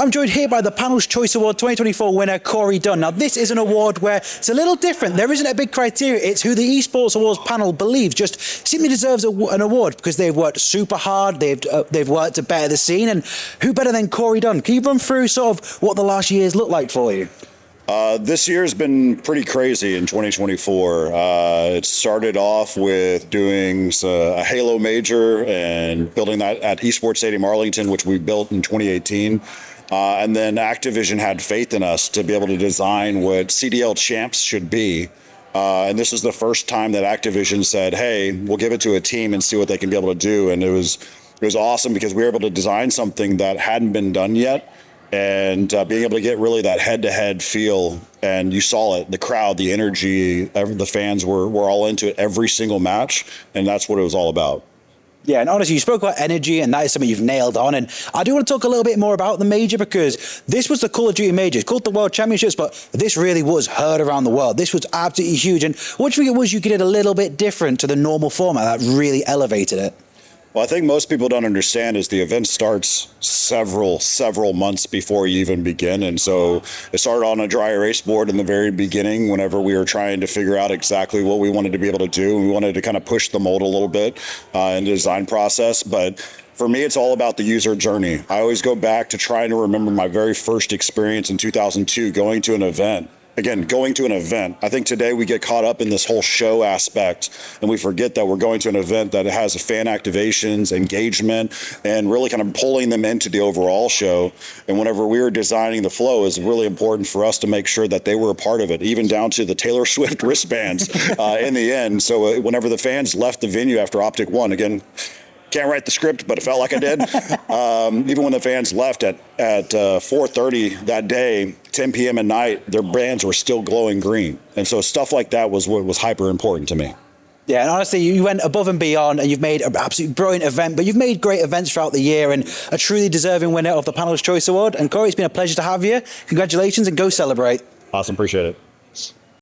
I'm joined here by the Panel's Choice Award 2024 winner, Corey Dunn. Now, this is an award where it's a little different. There isn't a big criteria. It's who the Esports Awards panel believes just simply deserves an award because they've worked super hard, they've worked to better the scene, and who better than Corey Dunn? Can you run through sort of what the last year's looked like for you? This year's been pretty crazy in 2024. It started off with doing a Halo Major and building that at Esports Stadium Arlington, which we built in 2018. And then Activision had faith in us to be able to design what CDL champs should be. And this is the first time that Activision said, hey, we'll give it to a team and see what they can be able to do. And it was awesome because we were able to design something that hadn't been done yet. And being able to get really that head-to-head feel, and you saw it, the crowd, the energy, the fans were all into it every single match, and that's what it was all about. Yeah, and honestly, you spoke about energy, and that is something you've nailed on. And I do want to talk a little bit more about the major because this was the Call of Duty major. It's called the World Championships, but this really was heard around the world. This was absolutely huge. And what do you think it was you did a little bit different to the normal format that really elevated it? Well, I think most people don't understand is the event starts several months before you even begin. And so it started on a dry erase board in the very beginning whenever we were trying to figure out exactly what we wanted to be able to do. We wanted to kind of push the mold a little bit in the design process. But for me, it's all about the user journey. I always go back to trying to remember my very first experience in 2002, going to an event. Again, going to an event. I think today we get caught up in this whole show aspect and we forget that we're going to an event that has fan activations, engagement, and really kind of pulling them into the overall show. And whenever we were designing the flow, it was really important for us to make sure that they were a part of it, even down to the Taylor Swift wristbands in the end. So whenever the fans left the venue after Optic One, again, can't write the script, but it felt like I did. Even when the fans left at 4:30 that day, 10 p.m. at night, their bands were still glowing green. And so stuff like that was what was hyper important to me. Yeah, and honestly, you went above and beyond, and you've made an absolutely brilliant event, but you've made great events throughout the year and a truly deserving winner of the Panel's Choice Award. And Corey, it's been a pleasure to have you. Congratulations, and go celebrate. Awesome, appreciate it.